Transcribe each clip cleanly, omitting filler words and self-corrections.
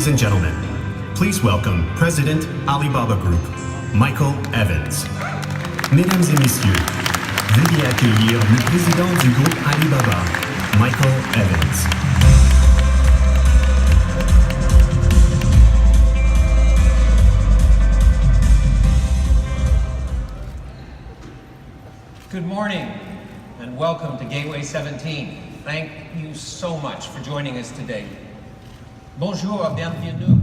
Ladies and gentlemen, please welcome President Alibaba Group, Michael Evans. Mesdames et messieurs, veuillez accueillir le président du groupe Alibaba, Michael Evans. Good morning and welcome to Gateway 17. Thank you so much for joining us today. Bonjour, bienvenue.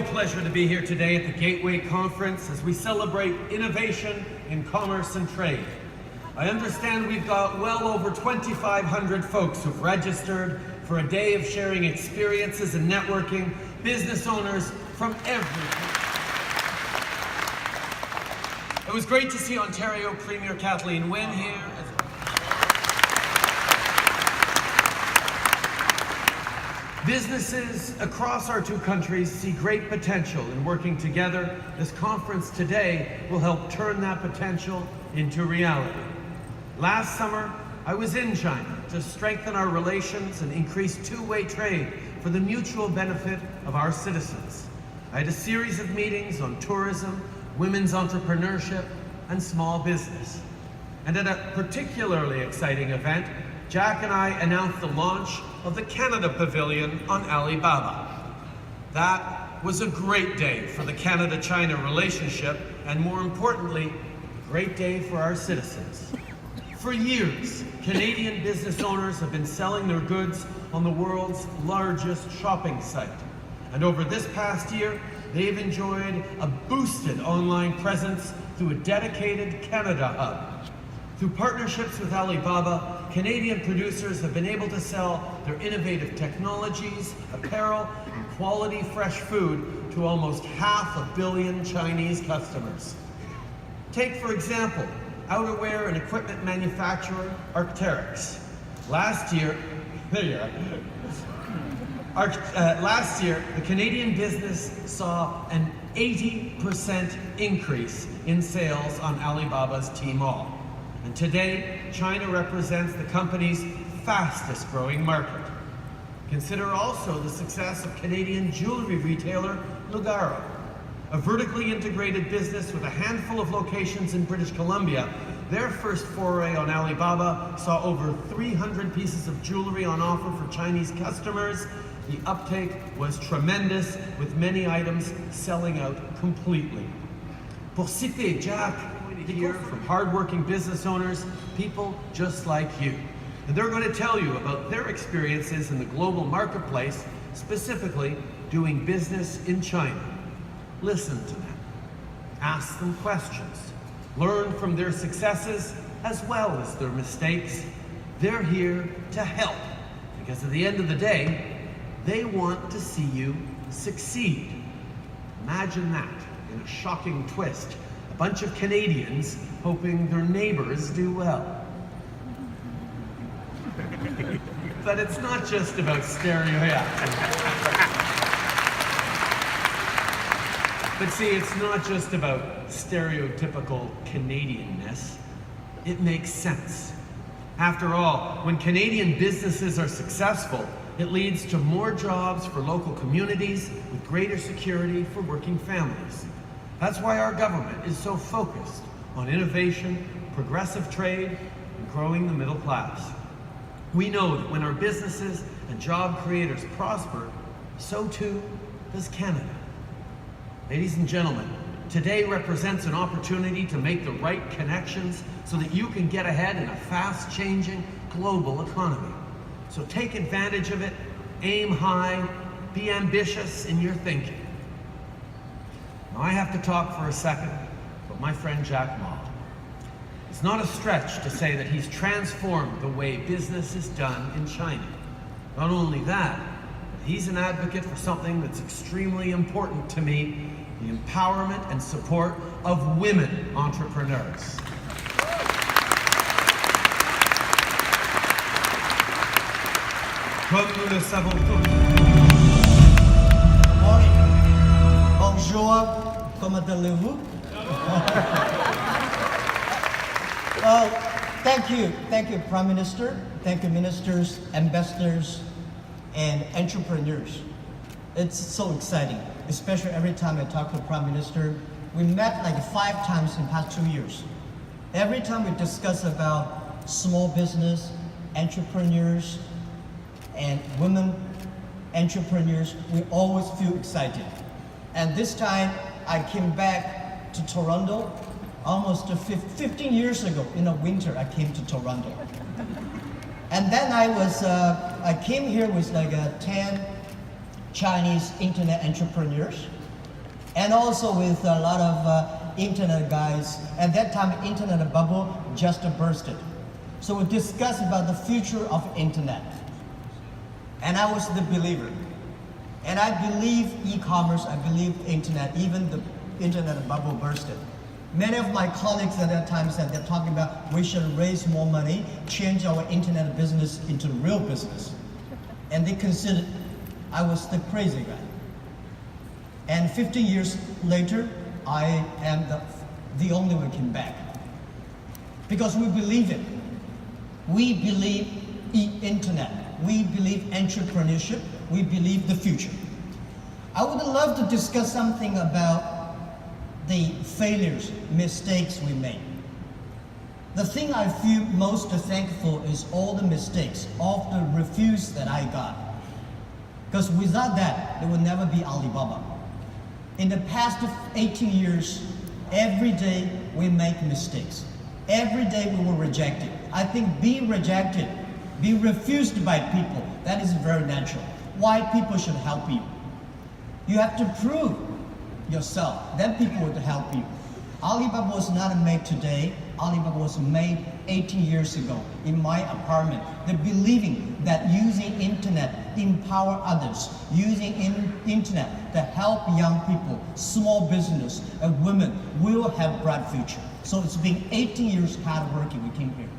Pleasure to be here today at the Gateway Conference as we celebrate innovation in commerce and trade. I understand we've got well over 2,500 folks who've registered for a day of sharing experiences and networking, business owners from everywhere. It was great to see Ontario Premier Kathleen Wynne here. Businesses across our two countries see great potential in working together. This conference today will help turn that potential into reality. Last summer, I was in China to strengthen our relations and increase two-way trade for the mutual benefit of our citizens. I had a series of meetings on tourism, women's entrepreneurship, and small business. And at a particularly exciting event, Jack and I announced the launch of the Canada Pavilion on Alibaba. That was a great day for the Canada-China relationship, and more importantly, a great day for our citizens. For years, Canadian business owners have been selling their goods on the world's largest shopping site. And over this past year, they've enjoyed a boosted online presence through a dedicated Canada hub. Through partnerships with Alibaba, Canadian producers have been able to sell their innovative technologies, apparel, and quality fresh food to almost 500 million Chinese customers. Take, for example, outerwear and equipment manufacturer Arc'teryx. Last year, the Canadian business saw an 80% increase in sales on Alibaba's Tmall. And today, China represents the company's fastest growing market. Consider also the success of Canadian jewelry retailer Lugaro. A vertically integrated business with a handful of locations in British Columbia, their first foray on Alibaba saw over 300 pieces of jewelry on offer for Chinese customers. The uptake was tremendous, with many items selling out completely. Pour citer Jack, hear from hardworking business owners, people just like you. And they're going to tell you about their experiences in the global marketplace, specifically doing business in China. Listen to them, ask them questions, learn from their successes as well as their mistakes. They're here to help, because at the end of the day, they want to see you succeed. Imagine that, in a shocking twist, a bunch of Canadians hoping their neighbors do well. But it's not just about But see, it's not just about stereotypical Canadianness. It makes sense. After all, when Canadian businesses are successful, it leads to more jobs for local communities with greater security for working families. That's why our government is so focused on innovation, progressive trade, and growing the middle class. We know that when our businesses and job creators prosper, so too does Canada. Ladies and gentlemen, today represents an opportunity to make the right connections so that you can get ahead in a fast-changing global economy. So take advantage of it, aim high, be ambitious in your thinking. Now I have to talk for a second about my friend Jack Ma. It's not a stretch to say that he's transformed the way business is done in China. Not only that, but he's an advocate for something that's extremely important to me, the empowerment and support of women entrepreneurs. Comme nous le savons tous. Morning. Bonjour. Comment allez-vous? Well, thank you, Prime Minister. Thank you, ministers, ambassadors, and entrepreneurs. It's so exciting, especially every time I talk to the Prime Minister. We met like 5 times in the past 2 years. Every time we discuss about small business, entrepreneurs, and women entrepreneurs, we always feel excited. And this time, I came back to Toronto almost 15 years ago. In the winter, I came to Toronto. And then I came here with like 10 Chinese internet entrepreneurs, and also with a lot of internet guys. At that time, internet bubble just bursted. So we discussed about the future of internet. And I was the believer. And I believe e-commerce, I believe internet, even the internet bubble bursted. Many of my colleagues at that time said they're talking about we should raise more money, change our internet business into real business. And they considered I was the crazy guy. And 15 years later, I am the only one came back. Because we believe it. We believe internet. We believe entrepreneurship. We believe the future. I would love to discuss something about the failures, mistakes we made. The thing I feel most thankful is all the mistakes, all the refuse that I got. Because without that, there would never be Alibaba. In the past 18 years, every day we make mistakes. Every day we were rejected. I think being rejected, being refused by people, that is very natural. Why people should help you? You have to prove yourself, then people would help you. Alibaba was not made today. Alibaba was made 18 years ago in my apartment. They're believing that using internet empower others, using internet to help young people, small business, and women will have bright future. So it's been 18 years hard working. We came here.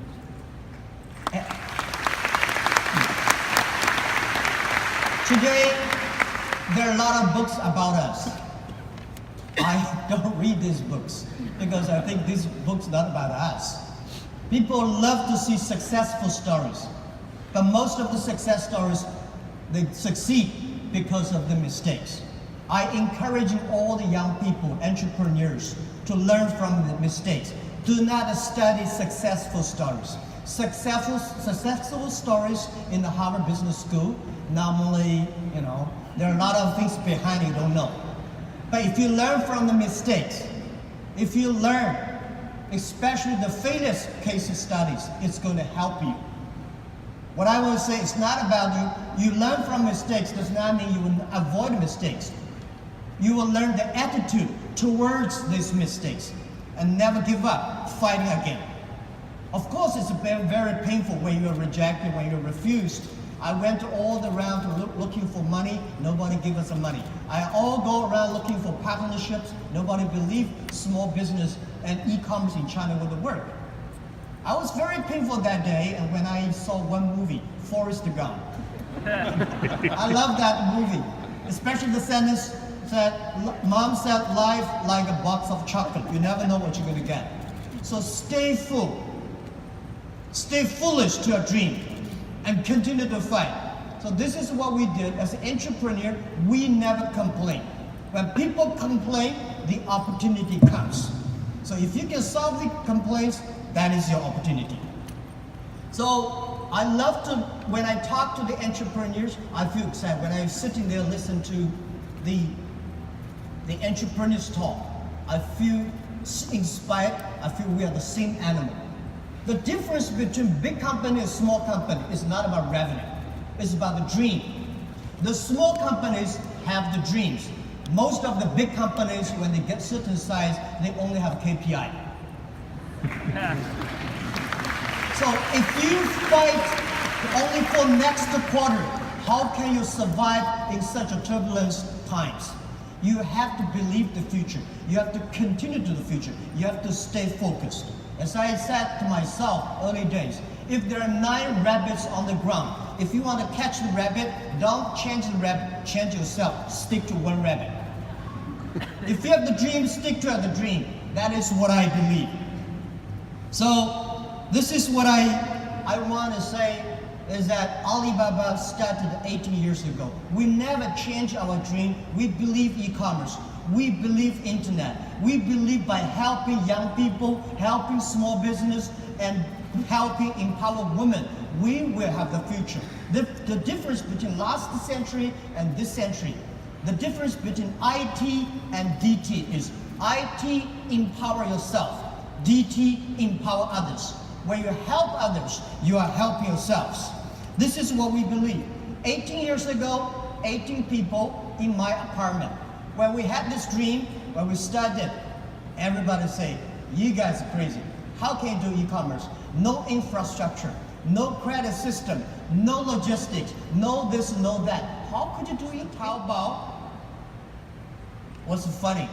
Today, there are a lot of books about us. I don't read these books because I think these books are not about us. People love to see successful stories, but most of the success stories, they succeed because of the mistakes. I encourage all the young people, entrepreneurs, to learn from the mistakes. Do not study successful stories. Successful stories in the Harvard Business School, normally, there are a lot of things behind it you don't know. But if you learn from the mistakes, if you learn, especially the failure case studies, it's going to help you. What I will say is not about you learn from mistakes does not mean you will avoid mistakes. You will learn the attitude towards these mistakes and never give up, fighting again. Of course, it's very painful when you're rejected, when you're refused. I went all around looking for money. Nobody gave us the money. I all go around looking for partnerships. Nobody believed small business and e-commerce in China would work. I was very painful that day, and when I saw one movie, Forrest Gump. I love that movie, especially the sentence that Mom said, life like a box of chocolate. You never know what you're going to get. So stay full. Stay foolish to your dream and continue to fight. So this is what we did as an entrepreneur. We never complain. When people complain, the opportunity comes. So if you can solve the complaints, that is your opportunity. So I love to, when I talk to the entrepreneurs, I feel excited. When I'm sitting there listening to the entrepreneurs talk, I feel inspired. I feel we are the same animal. The difference between big company and small company is not about revenue. It's about the dream. The small companies have the dreams. Most of the big companies, when they get certain size, they only have KPI. So if you fight only for next quarter, how can you survive in such a turbulence times? You have to believe the future. You have to continue to the future. You have to stay focused. As I said to myself early days, if there are 9 rabbits on the ground, if you want to catch the rabbit, don't change the rabbit, change yourself. Stick to one rabbit. If you have the dream, stick to the dream. That is what I believe. So this is what I want to say is that Alibaba started 18 years ago. We never change our dream. We believe e-commerce. We believe internet. We believe by helping young people, helping small business, and helping empower women, we will have the future. The difference between last century and this century, the difference between IT and DT is IT empower yourself, DT empower others. When you help others, you are helping yourselves. This is what we believe. 18 years ago, 18 people in my apartment. When we had this dream, when we started, everybody say, you guys are crazy. How can you do e-commerce? No infrastructure, no credit system, no logistics, no this, no that. How could you do it? Taobao was funny.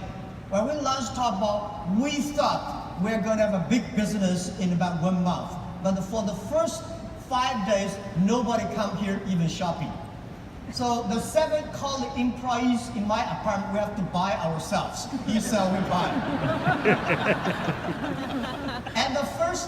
When we launched Taobao, we thought we were going to have a big business in about 1 month. But for the first 5 days, nobody come here even shopping. So the 7 college employees in my apartment, we have to buy ourselves. You sell, we buy. And the first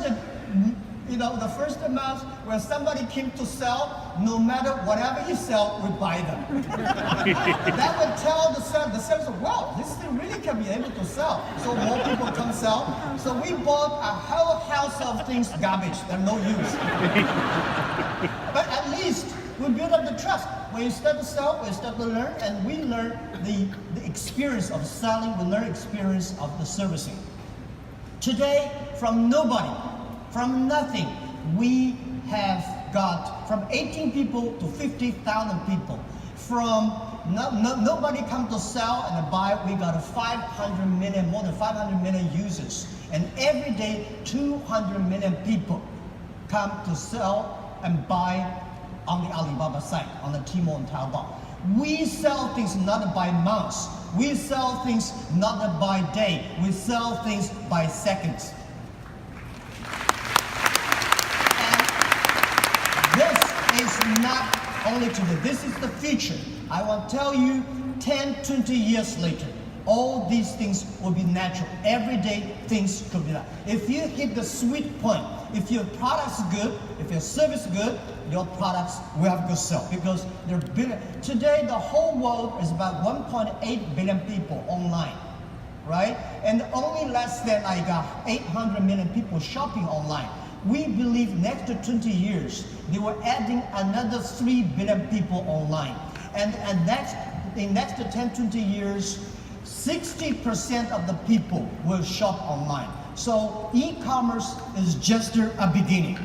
month when somebody came to sell, no matter whatever you sell, we buy them. That would tell the sellers, wow, this thing really can be able to sell. So more people come sell. So we bought a whole house of things, garbage, they're no use. But at least we build up the trust. When you start to sell, we start to learn, and we learn the experience of selling, we learn experience of the servicing. Today, from nobody, from nothing, we have got from 18 people to 50,000 people. From nobody come to sell and buy, we got 500 million, more than 500 million users. And every day, 200 million people come to sell and buy on the Alibaba site, on the Tmall and Taobao. We sell things not by months. We sell things not by day. We sell things by seconds. And this is not only today. This is the future. I will tell you 10, 20 years later, all these things will be natural. Every day things could be that. If you hit the sweet point, if your product's good, if your service is good, your products will have good sell because they're billion. Today the whole world is about 1.8 billion people online, right? And only less than like 800 million people shopping online. We believe next to 20 years, they were adding another 3 billion people online. And in next to 10, 20 years, 60% of the people will shop online. So e-commerce is just a beginning.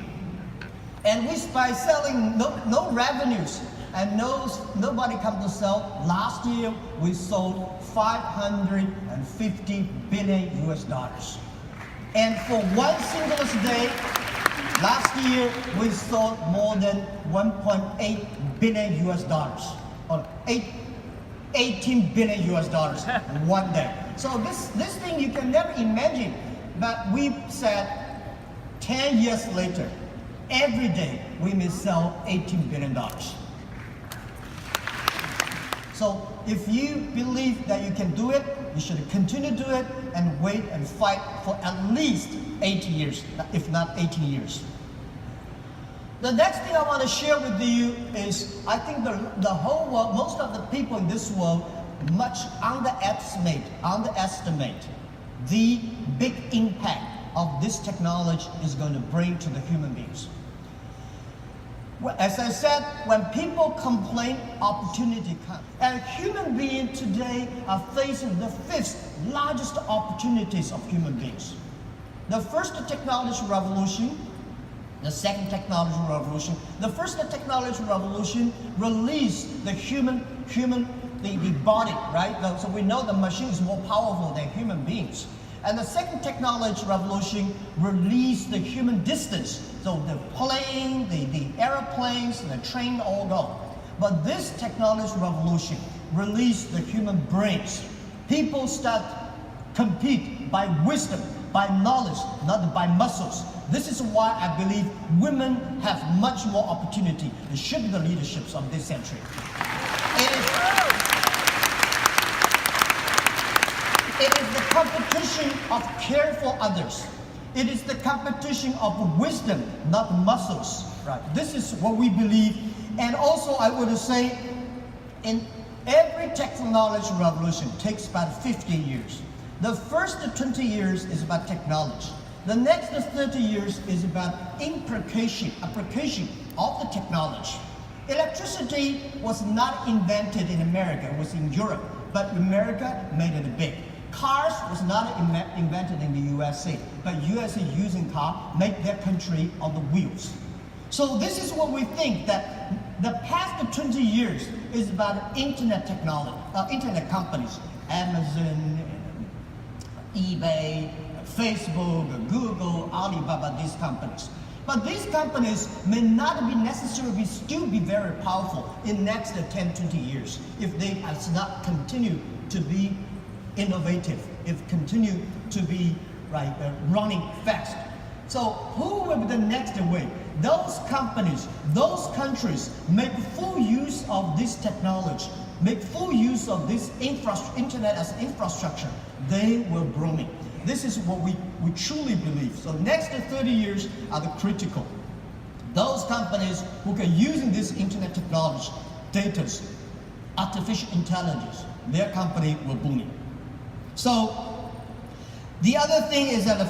And by selling no revenues and nobody come to sell, last year we sold 550 billion US dollars. And for one single day, last year we sold more than 1.8 billion US dollars, or 18 billion US dollars one day. So this thing you can never imagine, but we said 10 years later, every day we may sell $18 billion. So if you believe that you can do it, you should continue to do it and wait and fight for at least 80 years, if not 18 years. The next thing I want to share with you is I think the whole world, most of the people in this world much underestimate the big impact of this technology is going to bring to the human beings. Well, as I said, when people complain, opportunity comes. And human beings today are facing the 5th largest opportunities of human beings. The first technology revolution, the second technology revolution. The first technology revolution released the the body, right? So we know the machine is more powerful than human beings. And the second technology revolution released the human distance. So the plane, the airplanes, the train all go. But this technology revolution released the human brains. People start compete by wisdom, by knowledge, not by muscles. This is why I believe women have much more opportunity to shape the leaderships of this century. It is the competition of care for others. It is the competition of wisdom, not muscles. Right. This is what we believe. And also I would say, in every technology revolution takes about 50 years. The first 20 years is about technology. The next 30 years is about application of the technology. Electricity was not invented in America, it was in Europe, but America made it big. Cars was not invented in the USA, but USA using car make their country on the wheels. So this is what we think, that the past 20 years is about internet technology, internet companies, Amazon, eBay, Facebook, Google, Alibaba, these companies. But these companies may not be necessarily still be very powerful in next 10, 20 years if they does not continue to be innovative, if continue to be running fast. So who will be the next wave? Those companies, those countries make full use of this technology, make full use of this internet as infrastructure, they will blooming. This is what we truly believe. So next 30 years are the critical. Those companies who are using this internet technology, data, artificial intelligence, their company will boom. So the other thing is that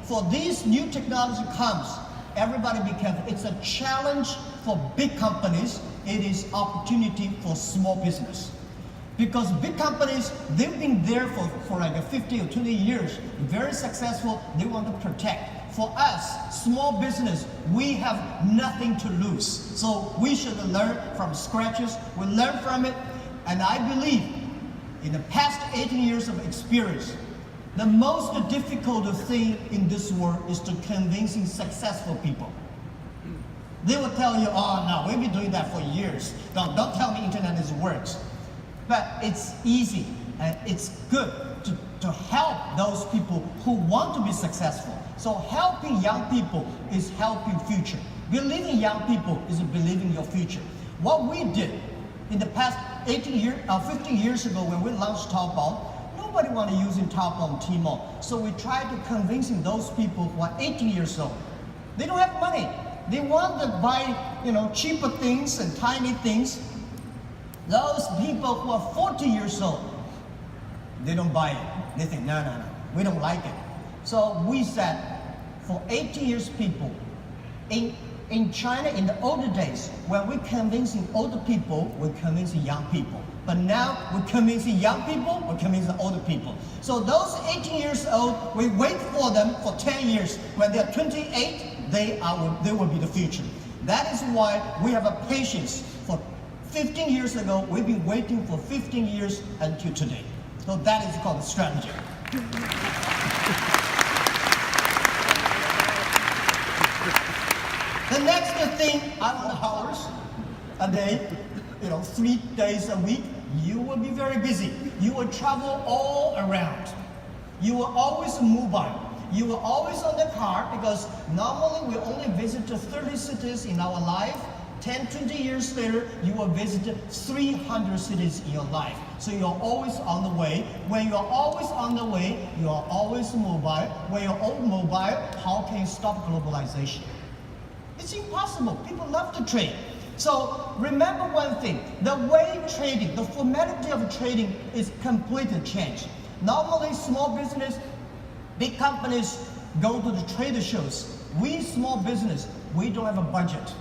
for these new technology comes, everybody be careful. It's a challenge for big companies. It is opportunity for small business. Because big companies, they've been there for like 50 or 20 years, very successful, they want to protect. for us, small business, we have nothing to lose. So we should learn from scratches. We learn from it. And I believe in the past 18 years of experience, the most difficult thing in this world is to convincing successful people. They will tell you, oh no, we've been doing that for years. Don't tell me internet works. But it's easy and it's good to help those people who want to be successful. So helping young people is helping future. Believing young people is believing your future. What we did in the past 15 years ago when we launched Taobao, nobody wanted to use Taobao and Tmall. So we tried to convincing those people who are 18 years old. They don't have money. They want to buy, cheaper things and tiny things. Those people who are 40 years old, they don't buy it. They think, no, we don't like it. So we said, for 18 years people, in China, in the older days, when we're convincing older people, we're convincing young people. But now we're convincing young people, we're convincing older people. So those 18 years old, we wait for them for 10 years. When they're 28, they will be the future. That is why we have a patience. For 15 years ago, we've been waiting for 15 years until today. So that is called strategy. The next thing, 100 hours a day, 3 days a week, you will be very busy. You will travel all around. You will always mobile. You will always on the car because normally we only visit 30 cities in our life. 10, 20 years later, you will visit 300 cities in your life. So you're always on the way. When you're always on the way, you are always mobile. When you're all mobile, how can you stop globalization? It's impossible. People love to trade. So remember one thing, the way trading, the formality of trading is completely changed. Normally small business, big companies go to the trade shows. We small business, we don't have a budget.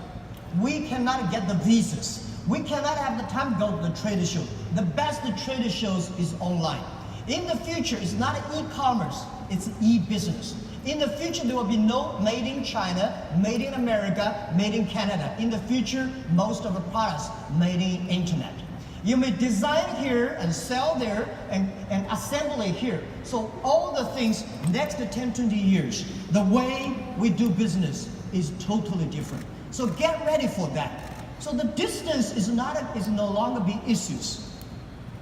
We cannot get the visas. We cannot have the time to go to the trade show. The best trade shows is online. In the future, it's not e-commerce, it's e-business. In the future, there will be no made in China, made in America, made in Canada. In the future, most of the products made in internet. You may design here and sell there and assemble it here. So all the things next to 10, 20 years, the way we do business is totally different. So get ready for that. So the distance is no longer be issues.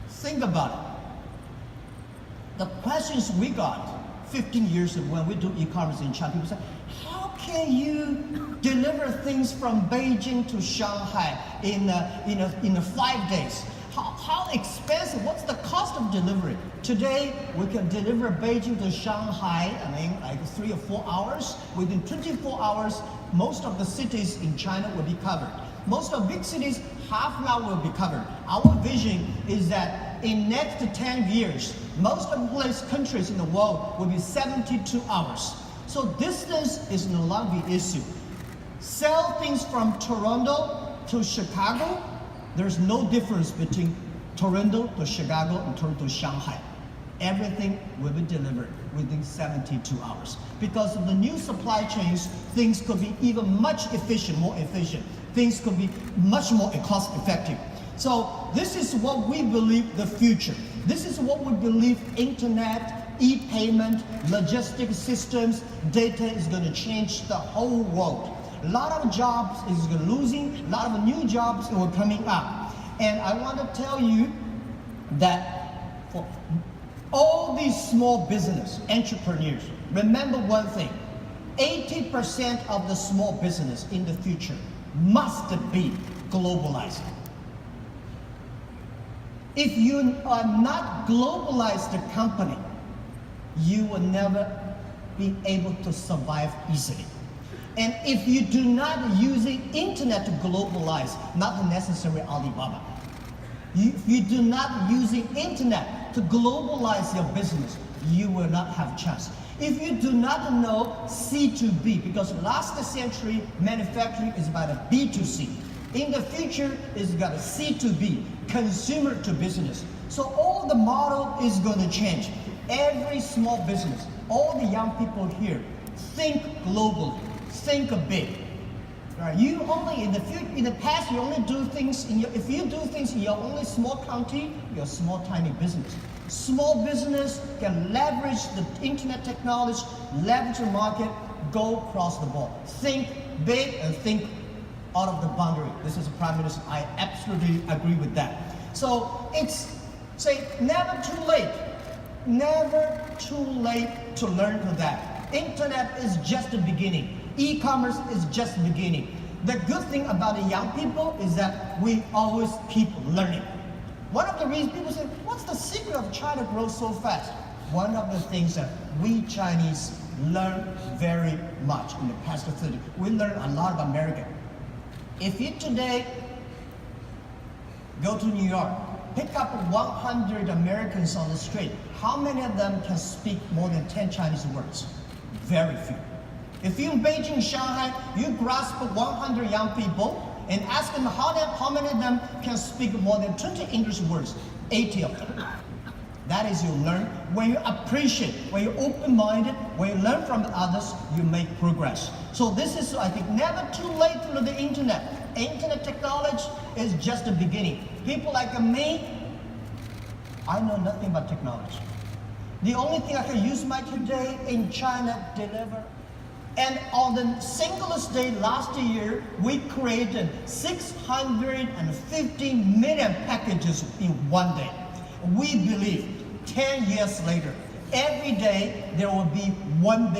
Think about it. The questions we got 15 years ago when we do e-commerce in China, people say, how can you deliver things from Beijing to Shanghai in 5 days? How expensive? What's the cost of delivery? Today, we can deliver Beijing to Shanghai, like 3 or 4 hours. Within 24 hours, most of the cities in China will be covered. Most of big cities, half an hour will be covered. Our vision is that in next 10 years, most of the countries in the world will be 72 hours. So distance is no longer the issue. Sell things from Toronto to Chicago, there's no difference between Toronto to Chicago and Toronto to Shanghai. Everything will be delivered within 72 hours. Because of the new supply chains, things could be even much more efficient. Things could be much more cost effective. So this is what we believe the future. This is what we believe internet, e-payment, logistic systems, data is going to change the whole world. A lot of jobs is losing, a lot of new jobs are coming up. And I want to tell you that for all these small business entrepreneurs, remember one thing, 80% of the small business in the future must be globalized. If you are not globalized company, you will never be able to survive easily. And if you do not use the internet to globalize, not necessarily Alibaba. If you do not use the internet to globalize your business, you will not have a chance. If you do not know C2B, because last century manufacturing is about a B2C. In the future, it's got a C2B, consumer to business. So all the model is going to change. Every small business, all the young people here, think globally, think big. Right? You only in the past you only do things if you do things in your only small county, you're a small tiny business. Small business can leverage the internet technology, leverage the market, go across the board. Think big and think out of the boundary. This is the Prime Minister. I absolutely agree with that. So it's never too late. Never too late to learn to that. Internet is just the beginning. E-commerce is just the beginning. The good thing about the young people is that we always keep learning. One of the reasons people say, what's the secret of China grow so fast? One of the things that we Chinese learn very much in the past 30. We learn a lot of American. If you today go to New York, pick up 100 Americans on the street, how many of them can speak more than 10 Chinese words? Very few. If you're in Beijing, Shanghai, you grasp 100 young people and ask them how many of them can speak more than 20 English words, 80 of them. That is you learn. When you appreciate, when you're open-minded, when you learn from others, you make progress. So this is, I think, never too late to learn the internet. Internet technology is just the beginning. People like me, I know nothing about technology. The only thing I can use my today in China, deliver. And on the singlest day last year, we created 650 million packages in one day. We believe 10 years later, every day there will be 1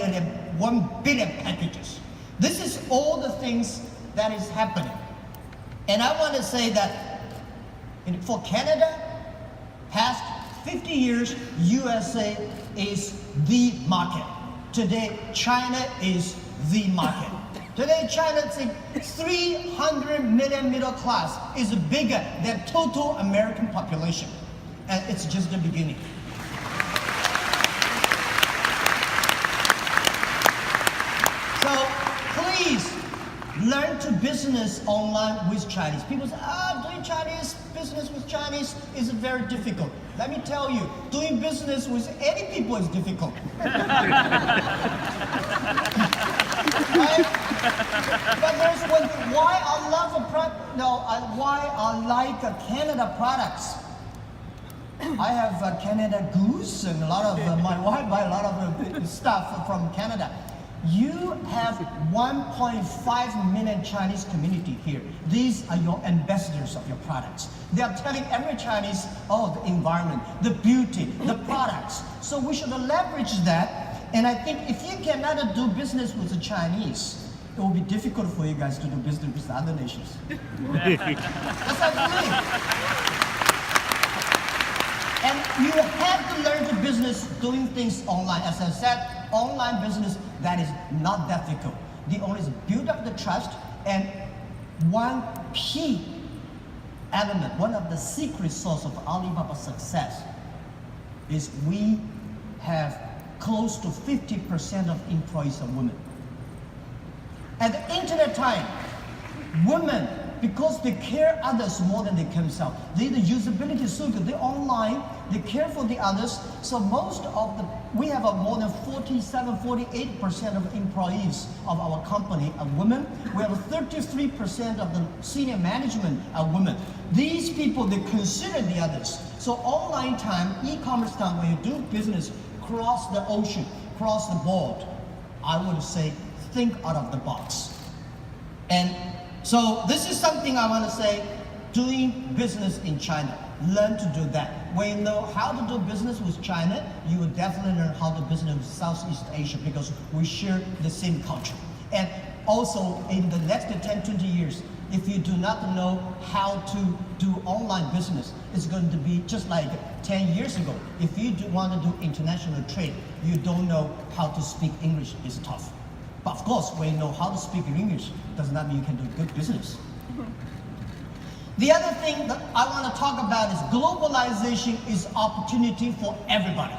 billion packages. This is all the things that is happening. And I want to say that for Canada, past 50 years, USA is the market. Today, China is the market. Today, China's 300 million middle class is bigger than total American population. And it's just the beginning. So please learn to business online with Chinese. People say, doing Chinese business with Chinese is very difficult. Let me tell you, doing business with any people is difficult. Right? But there's one thing, why I like Canada products. I have Canada Goose and a lot of my wife buy a lot of stuff from Canada. You have 1.5 million Chinese community here. These are your ambassadors of your products. They are telling every Chinese, the environment, the beauty, the products. So we should leverage that. And I think if you cannot do business with the Chinese, it will be difficult for you guys to do business with other nations. That's what I believe. And you have to learn to business doing things online. As I said, online business, that is not that difficult. The only is build up the trust, and one key element, one of the secret source of Alibaba's success is we have close to 50% of employees are women. At the internet time, women, because they care others more than they care themselves. The usability is so good. They're online, they care for the others. So we have more than 48% of employees of our company are women. We have 33% of the senior management are women. These people, they consider the others. So online time, e-commerce time, when you do business, cross the ocean, cross the board, I would say, think out of the box. And so this is something I want to say, doing business in China. Learn to do that. When you know how to do business with China, you will definitely learn how to do business with Southeast Asia because we share the same culture. And also in the next 10, 20 years, if you do not know how to do online business, it's going to be just like 10 years ago. If you want to do international trade, you don't know how to speak English, it's tough. But of course, when you know how to speak English, does not mean you can do good business. The other thing that I want to talk about is globalization is opportunity for everybody.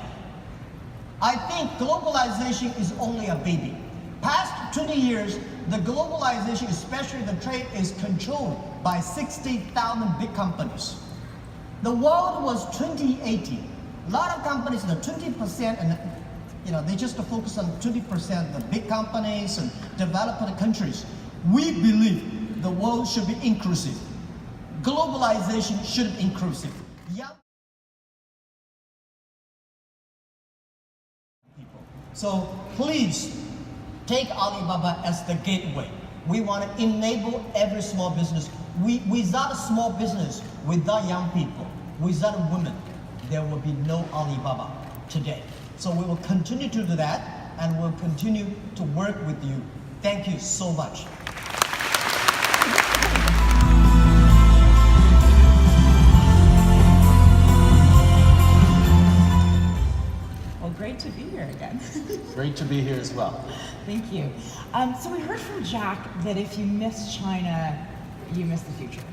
I think globalization is only a baby. Past 20 years, the globalization, especially the trade, is controlled by 60,000 big companies. The world was 2080. A lot of companies, the 20% and they just focus on 20%, the big companies and developed countries. We believe the world should be inclusive. Globalization should be inclusive. Young people. So please take Alibaba as the gateway. We want to enable every small business. Without a small business, without young people, without women, there will be no Alibaba today. So we will continue to do that, and we'll continue to work with you. Thank you so much. Well, great to be here again. Great to be here as well. Thank you. So we heard from Jack that if you miss China, you miss the future.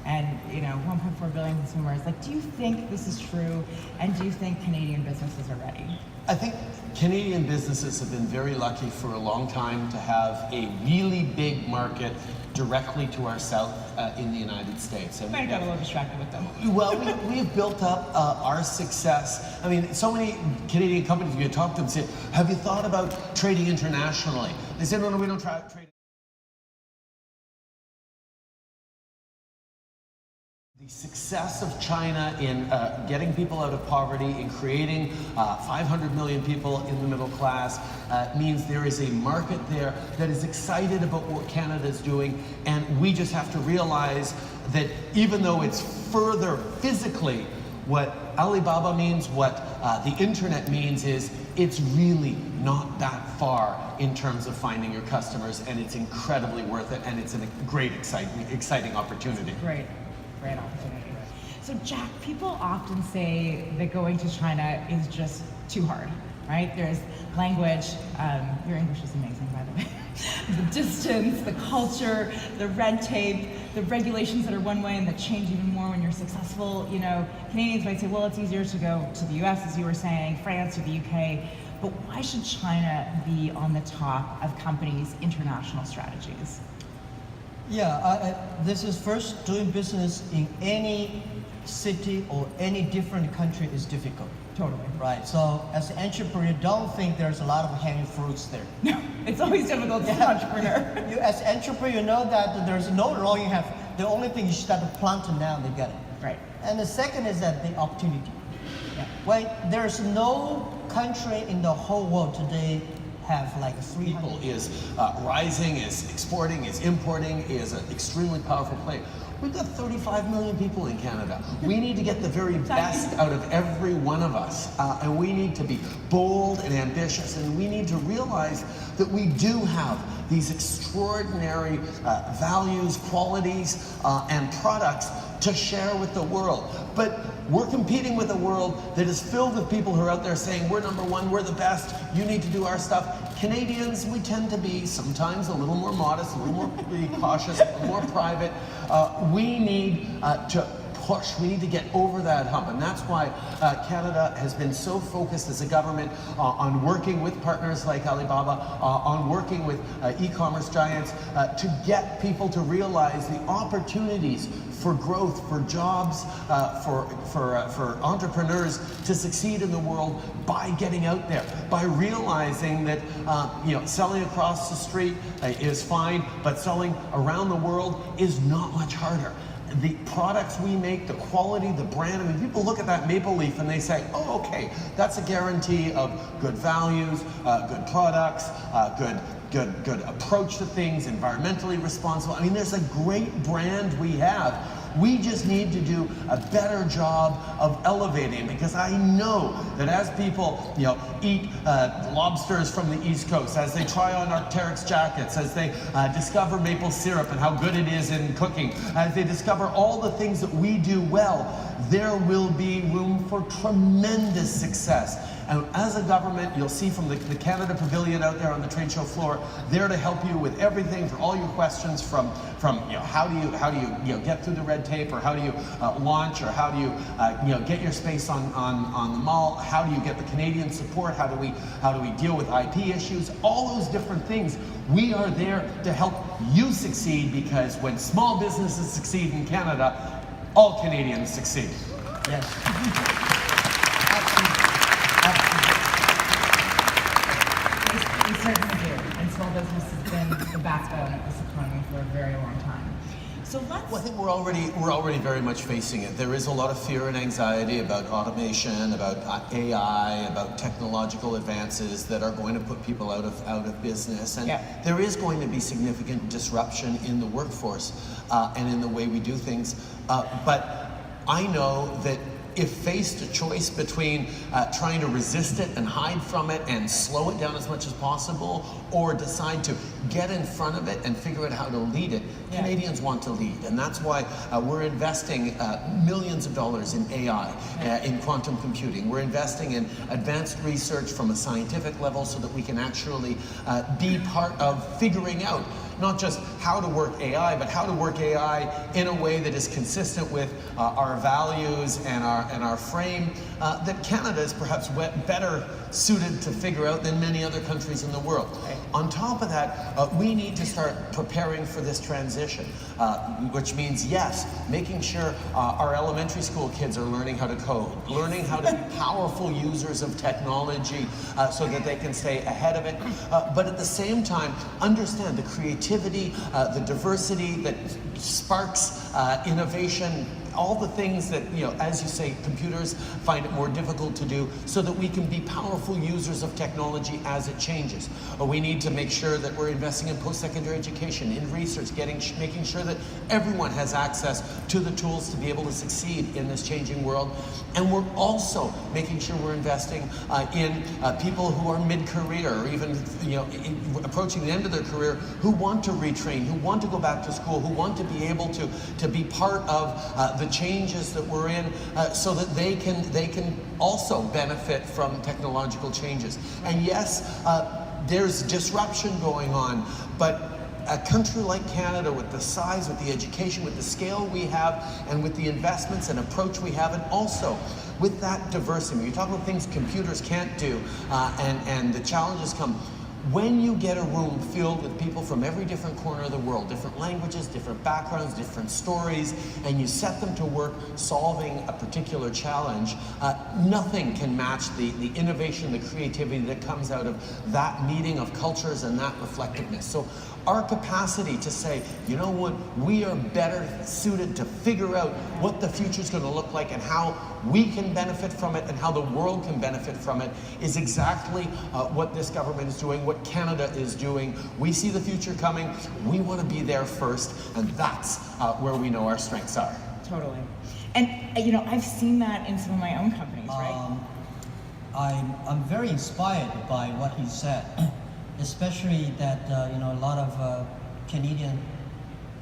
And 1.4 billion consumers. Do you think this is true? And do you think Canadian businesses are ready? I think Canadian businesses have been very lucky for a long time to have a really big market directly to our south in the United States. I got a little distracted with them. Well, we've built up our success. I mean, so many Canadian companies, you talk to them, say, have you thought about trading internationally? They say, no, we don't trade. The success of China in getting people out of poverty, in creating 500 million people in the middle class, means there is a market there that is excited about what Canada is doing, and we just have to realize that even though it's further physically, what Alibaba means, what the internet means is it's really not that far in terms of finding your customers, and it's incredibly worth it, and it's a great, exciting opportunity. Great opportunity. So Jack, people often say that going to China is just too hard, right? There's language, your English is amazing, by the way. The distance, the culture, the red tape, the regulations that are one way and that change even more when you're successful. Canadians might say, well, it's easier to go to the US, as you were saying, France or the UK, but why should China be on the top of companies' international strategies? Yeah, this is first, doing business in any city or any different country is difficult. Totally. Right, so as an entrepreneur, don't think there's a lot of hanging fruits there. No, it's always difficult to be an entrepreneur. You, as an entrepreneur, you know that there's no law you have. The only thing you start to plant now, they get it. Right. And the second is that the opportunity. Yeah. Right, there's no country in the whole world today have like 300 People is rising, is exporting, is importing, is an extremely powerful player. We've got 35 million people in Canada. We need to get the very best out of every one of us. And we need to be bold and ambitious. And we need to realize that we do have these extraordinary values, qualities, and products to share with the world. But we're competing with a world that is filled with people who are out there saying, we're number one, we're the best, you need to do our stuff. Canadians, we tend to be sometimes a little more modest, a little more cautious, a little more private. We need to push. We need to get over that hump. And that's why Canada has been so focused as a government on working with partners like Alibaba, on working with e-commerce giants to get people to realize the opportunities for growth, for jobs, for entrepreneurs to succeed in the world by getting out there, by realizing that selling across the street is fine, but selling around the world is not much harder. The products we make, the quality, the brand, I mean, people look at that maple leaf and they say, oh, okay, that's a guarantee of good values, good products, good approach to things, environmentally responsible. I mean, there's a great brand we have. We just need to do a better job of elevating, because I know that as people eat lobsters from the East Coast, as they try on Arc'teryx jackets, as they discover maple syrup and how good it is in cooking, as they discover all the things that we do well, there will be room for tremendous success. And as a government, you'll see from the Canada Pavilion out there on the trade show floor, there to help you with everything, for all your questions from how do you get through the red tape, or how do you launch, or how do you get your space on the mall, how do you get the Canadian support, how do we deal with IP issues, all those different things. We are there to help you succeed, because when small businesses succeed in Canada, all Canadians succeed. Yes. We certainly do. And small business has been the backbone of this economy for a very long time. So let's. Well, I think we're already very much facing it. There is a lot of fear and anxiety about automation, about AI, about technological advances that are going to put people out of business, and there is going to be significant disruption in the workforce and in the way we do things. But I know that if faced a choice between trying to resist it and hide from it and slow it down as much as possible, or decide to get in front of it and figure out how to lead it, Canadians want to lead. And that's why we're investing millions of dollars in AI, in quantum computing. We're investing in advanced research from a scientific level so that we can actually be part of figuring out not just how to work AI, but how to work AI in a way that is consistent with our values and our frame that Canada is perhaps better suited to figure out than many other countries in the world. On top of that, we need to start preparing for this transition, which means, yes, making sure our elementary school kids are learning how to code, learning how to be powerful users of technology so that they can stay ahead of it, but at the same time, understand the creativity, the diversity that sparks innovation, all the things that, as you say, computers find it more difficult to do, so that we can be powerful users of technology as it changes. We need to make sure that we're investing in post-secondary education, in research, making sure that everyone has access to the tools to be able to succeed in this changing world. And we're also making sure we're investing in people who are mid-career, or even approaching the end of their career, who want to retrain, who want to go back to school, who want to be able to be part of the changes that we're in, so that they can also benefit from technological changes. And yes, there's disruption going on, but a country like Canada, with the size, with the education, with the scale we have, and with the investments and approach we have, and also with that diversity, when you talk about things computers can't do, and the challenges come, when you get a room filled with people from every different corner of the world, different languages, different backgrounds, different stories, and you set them to work solving a particular challenge, nothing can match the innovation, the creativity that comes out of that meeting of cultures and that reflectiveness. So our capacity to say, you know what, we are better suited to figure out what the future is going to look like and how we can benefit from it and how the world can benefit from it, is exactly what this government is doing, what Canada is doing. We see the future coming. We want to be there first, and that's where we know our strengths are. Totally. And I've seen that in some of my own companies, right? I'm very inspired by what he said, especially that a lot of Canadian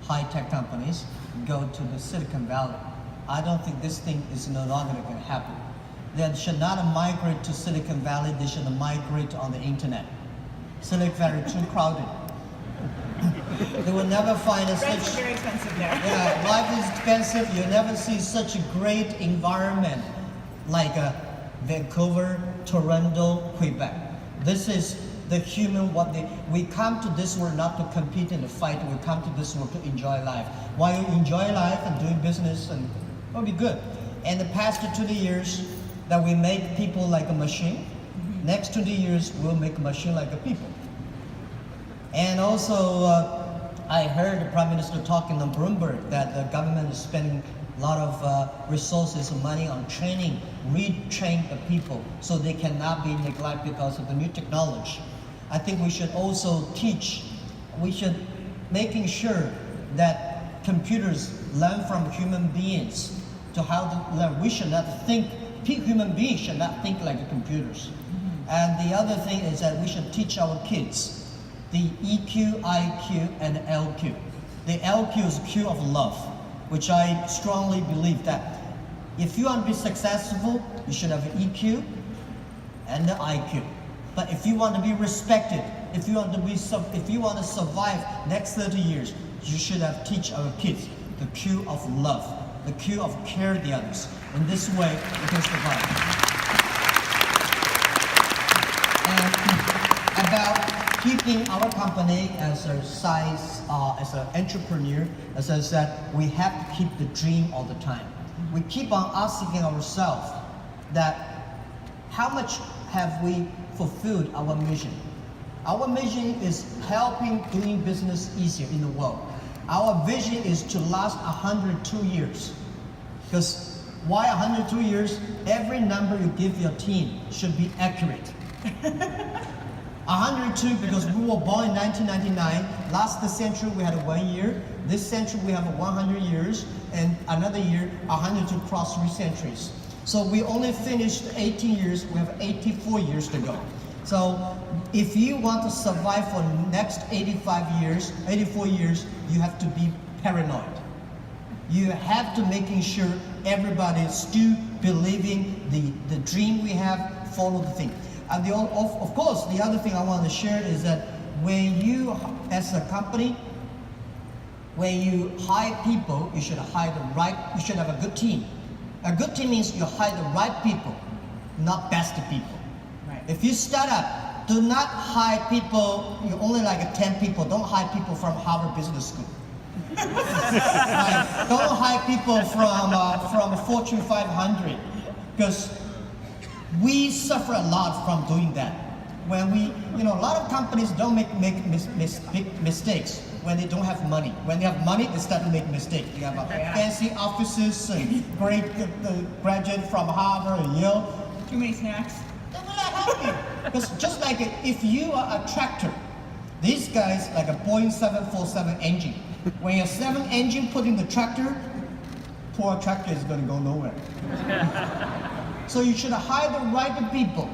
high-tech companies go to the Silicon Valley. I don't think this thing is no longer going to happen. They should not migrate to Silicon Valley. They should migrate on the internet. Silicon Valley is too crowded. They will never find a Rents are very expensive there. Yeah, life is expensive. You'll never see such a great environment like Vancouver, Toronto, Quebec. This is the human, we come to this world not to compete in the fight. We come to this world to enjoy life. While you enjoy life and doing business, and it'll be good. And the past 20 years that we made people like a machine, next 20 years we'll make a machine like a people. And also, I heard the Prime Minister talking on Bloomberg that the government is spending a lot of resources and money on training, retrain the people so they cannot be neglected because of the new technology. I think we should also making sure that computers learn from human beings to how to learn. We should not think, human beings should not think like computers. And the other thing is that we should teach our kids the EQ, IQ, and LQ. The LQ is Q of love, which I strongly believe that if you want to be successful, you should have an EQ and the IQ. But if you want to be respected, if you want to survive next 30 years, you should teach our kids the Q of love, the Q of care the others. In this way, we can survive. And about keeping our company as a size, as an entrepreneur, as I said, we have to keep the dream all the time. We keep on asking ourselves that how much have we fulfilled our mission? Our mission is helping doing business easier in the world. Our vision is to last 102 years. Because why 102 years? Every number you give your team should be accurate. 102 because we were born in 1999. Last century we had 1 year. This century we have 100 years, and another year 100 to cross 3 centuries. So we only finished 18 years. We have 84 years to go. So if you want to survive for the next 84 years, you have to be paranoid. You have to making sure everybody is still believing the dream we have, follow the thing. And of course, the other thing I want to share is that when you, as a company, when you hire people, you should hire the right, you should have a good team. A good team means you hire the right people, not best people. Right. If you start up, do not hire people, you only like 10 people, don't hire people from Harvard Business School. Right. Don't hire people from Fortune 500, because we suffer a lot from doing that. When we, a lot of companies don't make big mistakes when they don't have money. When they have money, they start to make mistakes. They have fancy offices and great graduate from Harvard and Yale. Too many snacks. They will not help you. Because just like if you are a tractor, these guys like a Boeing 747 engine. When your 7 engine put in the tractor, poor tractor is going to go nowhere. So you should hire the right people.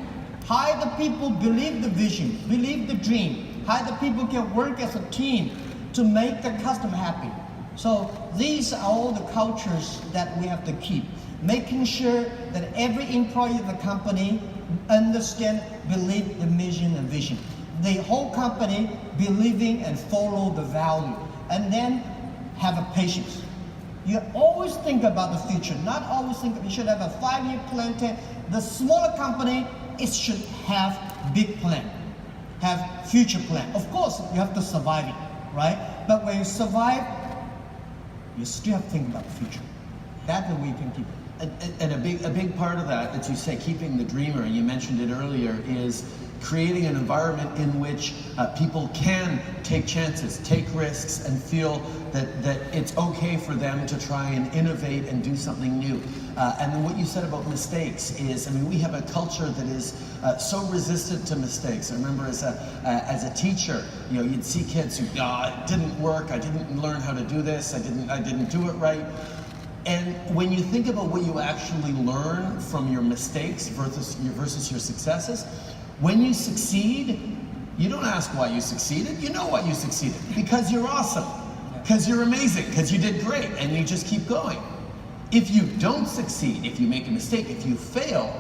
Hire the people, believe the vision, believe the dream. Hire the people who can work as a team to make the customer happy. So these are all the cultures that we have to keep. Making sure that every employee of the company understand, believe the mission and vision. The whole company believing and follow the value. And then have a patience. You always think about the future, not always think, you should have a 5-year plan. The smaller company, it should have big plan, have future plan. Of course, you have to survive it, right? But when you survive, you still have to think about the future. That's the way you can keep it. And a big part of that you say, keeping the dreamer, and you mentioned it earlier, is creating an environment in which people can take chances, take risks, and feel that it's okay for them to try and innovate and do something new. And then what you said about mistakes is, we have a culture that is so resistant to mistakes. I remember as a teacher, you'd see kids who, it didn't work, I didn't learn how to do this, I didn't do it right. And when you think about what you actually learn from your mistakes versus your successes, when you succeed, you don't ask why you succeeded. You know why you succeeded. Because you're awesome. Because you're amazing. Because you did great. And you just keep going. If you don't succeed, if you make a mistake, if you fail,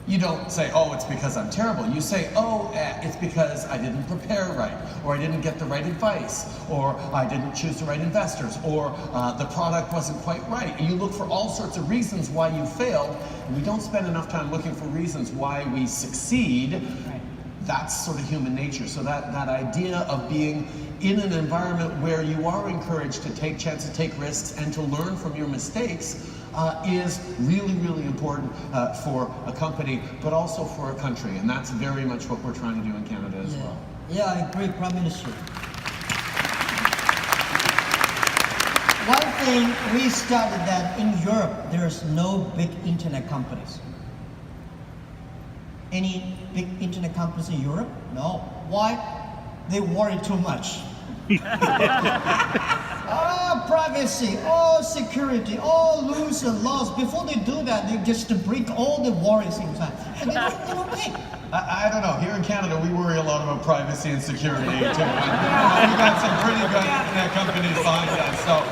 you don't say, oh, it's because I'm terrible. You say, oh, it's because I didn't prepare right, or I didn't get the right advice, or I didn't choose the right investors, or the product wasn't quite right. And you look for all sorts of reasons why you failed, and we don't spend enough time looking for reasons why we succeed. Right. That's sort of human nature. So that idea of being in an environment where you are encouraged to take chances, take risks, and to learn from your mistakes is really, really important for a company, but also for a country. And that's very much what we're trying to do in Canada as well. Yeah, I agree, Prime Minister. One thing we started that in Europe, there's no big internet companies. Any big internet companies in Europe? No. Why? They worry too much. Privacy, security, rules and laws. Before they do that, they just break all the worries inside. And they don't think. I don't know. Here in Canada, we worry a lot about privacy and security too. We've got some pretty good internet companies behind us. So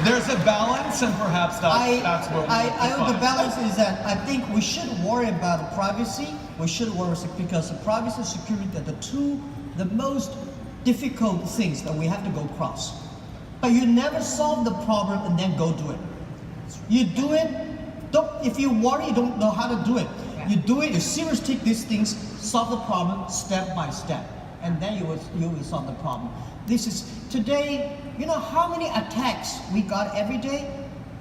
there's a balance, and perhaps that's what the balance is that I think we should worry about privacy. We should worry because privacy and security are the most difficult things that we have to go across. But you never solve the problem and then go do it. You do it, if you worry, you don't know how to do it. You do it, you seriously take these things, solve the problem step by step, and then you will solve the problem. This is, today, you know how many attacks we got every day?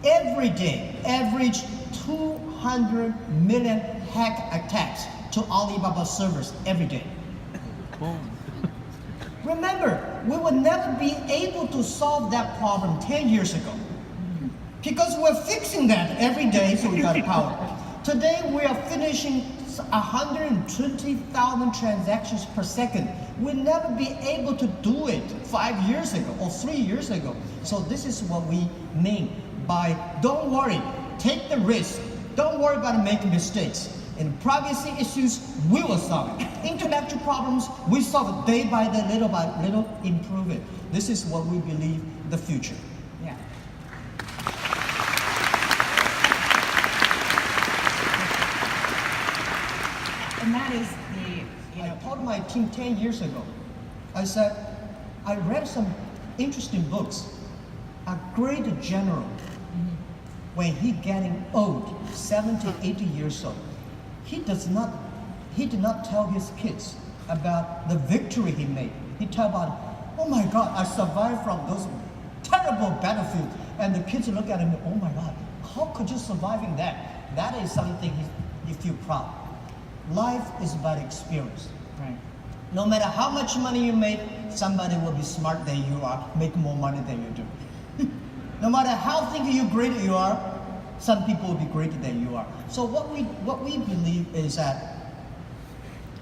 Every day, average 200 million hack attacks to Alibaba servers every day. Remember, we would never be able to solve that problem 10 years ago. Because we're fixing that every day, so we got power. Today, we are finishing 120,000 transactions per second. We'll never be able to do it 5 years ago or 3 years ago. So this is what we mean by don't worry, take the risk. Don't worry about making mistakes. And privacy issues, we will solve it. Intellectual problems, we solve it day by little, improve it. This is what we believe the future. Yeah. And that is I told my team 10 years ago, I said, I read some interesting books. A great general, when he getting old, 70, 80 years old, he did not tell his kids about the victory he made. He tell about, oh my God, I survived from those terrible battlefields. And the kids look at him, oh my God, how could you survive in that? That is something you feel proud. Life is about experience. right. No matter how much money you make, somebody will be smart than you are, make more money than you do. No matter how great you are, some people will be greater than you are. So what we believe is that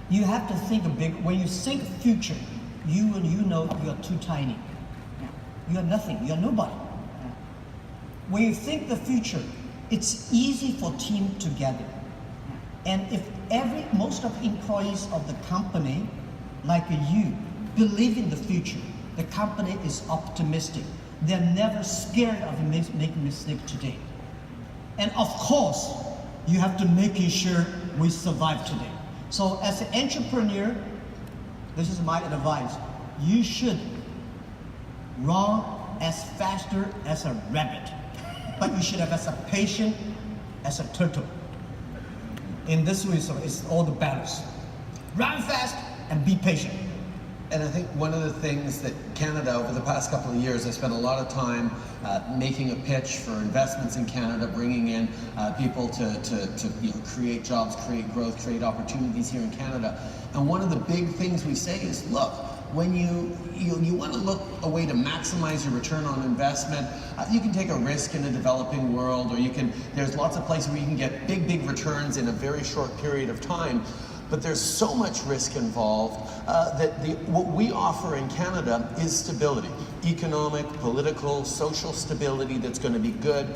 you have to think big. When you think future, you know you are too tiny. You are nothing. You are nobody. When you think the future, it's easy for team together. And if most of employees of the company, like you, believe in the future, the company is optimistic. They're never scared of making mistake today. And of course, you have to make sure we survive today. So as an entrepreneur, this is my advice. You should run as faster as a rabbit, but you should have as a patient as a turtle. In this way, so it's all the balance. Run fast and be patient. And I think one of the things that Canada, over the past couple of years, I spent a lot of time making a pitch for investments in Canada, bringing in people to create jobs, create growth, create opportunities here in Canada. And one of the big things we say is, look, when you want to look a way to maximize your return on investment, you can take a risk in a developing world, or there's lots of places where you can get big returns in a very short period of time. But there's so much risk involved that what we offer in Canada is stability. Economic, political, social stability that's going to be good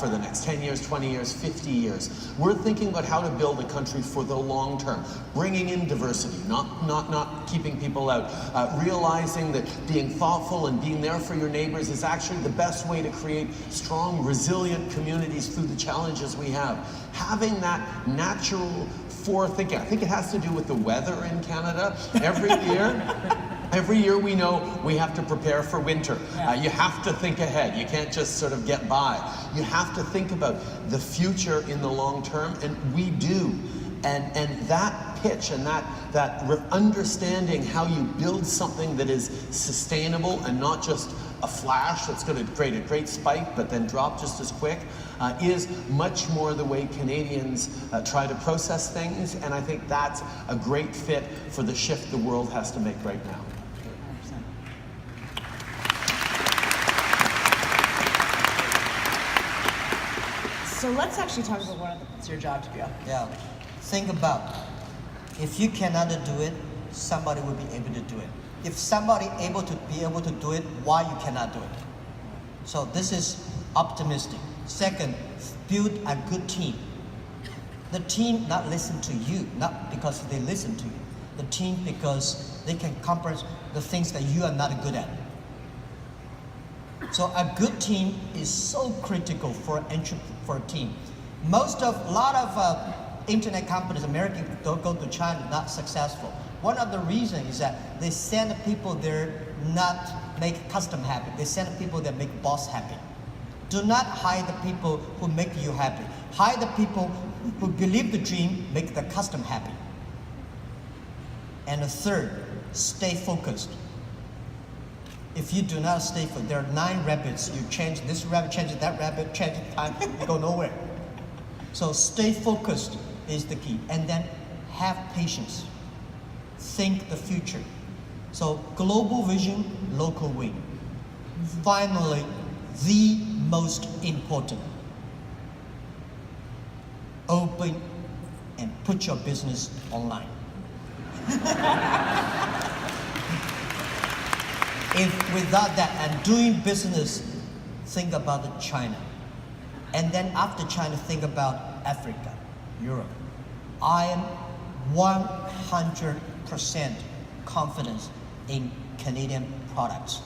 for the next 10 years, 20 years, 50 years. We're thinking about how to build a country for the long term, bringing in diversity, not keeping people out, realizing that being thoughtful and being there for your neighbors is actually the best way to create strong, resilient communities through the challenges we have. Having that natural forethinking. I think it has to do with the weather in Canada. Every year we know we have to prepare for winter. You have to think ahead. You can't just sort of get by. You have to think about the future in the long term, and we do. And that pitch and that understanding how you build something that is sustainable and not just a flash that's going to create a great spike but then drop just as quick is much more the way Canadians try to process things, and I think that's a great fit for the shift the world has to make right now. So let's actually talk about one of it's your job to do. Yeah. Think about, if you cannot do it, somebody will be able to do it. If somebody able to do it, why you cannot do it? So this is optimistic. Second, build a good team. The team not listen to you, not because they listen to you. The team because they can comprehend the things that you are not good at. So a good team is so critical for a team. A lot of internet companies, American, don't go to China, not successful. One of the reasons is that they send people there not make custom happy. They send people that make boss happy. Do not hire the people who make you happy. Hire the people who believe the dream, make the custom happy. And the third, stay focused. If you do not stay focused, there are 9 rabbits. You change this rabbit, change that rabbit, change time, you go nowhere. So stay focused is the key. And then have patience. Think the future. So global vision, local win. Finally, the most important. Open and put your business online. If without that and doing business, think about China. And then after China, think about Africa, Europe. I am 100% confident in Canadian products.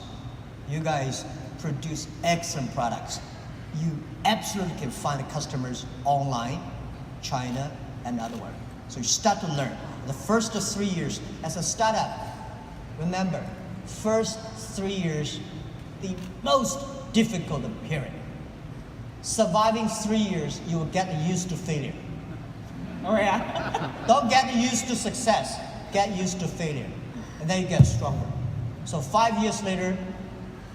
You guys produce excellent products. You absolutely can find the customers online, China, and otherwhere. So you start to learn. The first 3 years as a startup, remember, first 3 years, the most difficult period. Surviving 3 years, you will get used to failure. Oh yeah. Don't get used to success, get used to failure. And then you get stronger. So 5 years later,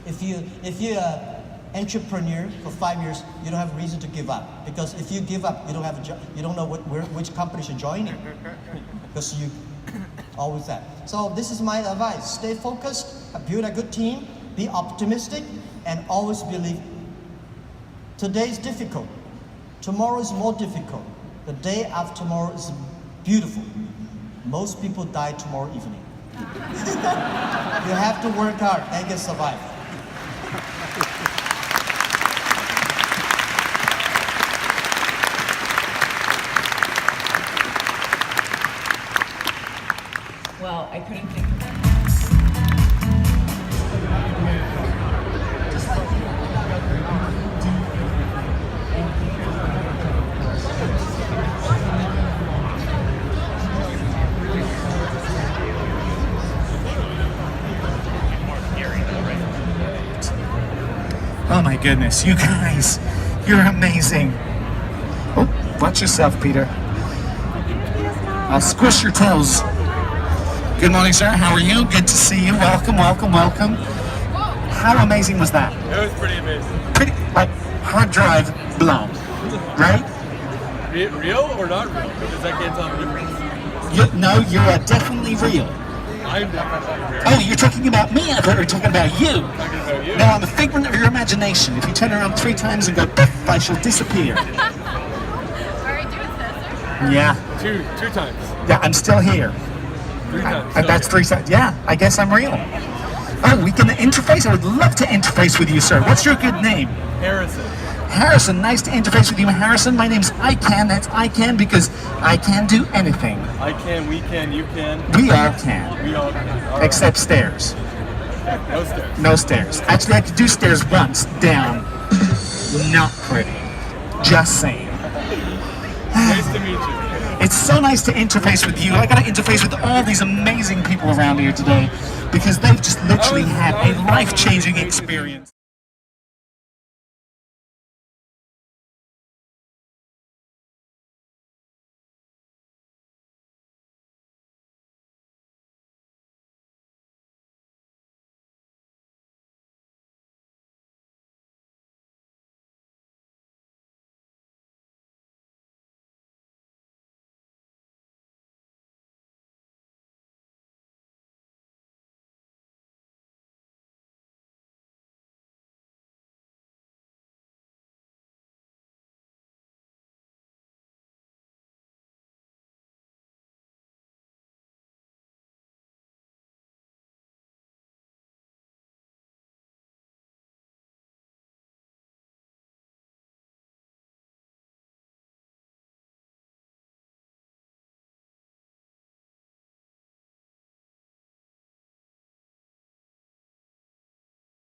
if you're an entrepreneur for 5 years, you don't have a reason to give up. Because if you give up, you don't have a job. You don't know which company you're joining. Because you always that. So this is my advice. Stay focused, build a good team, be optimistic, and always believe today is difficult. Tomorrow is more difficult. The day after tomorrow is beautiful. Most people die tomorrow evening. You have to work hard and get survive. Well, I couldn't think of that. Oh my goodness, you guys, you're amazing. Oh, watch yourself, Peter. I'll squish your toes. Good morning, sir. How are you? Good to see you. Welcome, welcome, welcome. How amazing was that? It was pretty amazing. Pretty, like, hard drive blown, right? Real or not real? Because I can't tell the difference. No, you're definitely real. I'm definitely real. Oh, you're talking about me? I thought you were talking about you. Talking about you. No, I'm a figment of your imagination. If you turn around 3 times and go, "Biff," I shall disappear. Yeah. Two times. Yeah, I'm still here. 3 times. And that's 3 times. Yeah, I guess I'm real. Oh, we can interface? I would love to interface with you, sir. What's your good name? Harrison. Harrison, nice to interface with you, Harrison. My name's ICANN. That's ICANN because I can do anything. I can, we can, you can. We all can. We all can. All right. Except stairs. No stairs. No stairs. Actually, I could do stairs once, down. Not pretty. Just saying. Nice to meet you. It's so nice to interface with you. I gotta interface with all these amazing people around here today because they've just literally had a life-changing experience.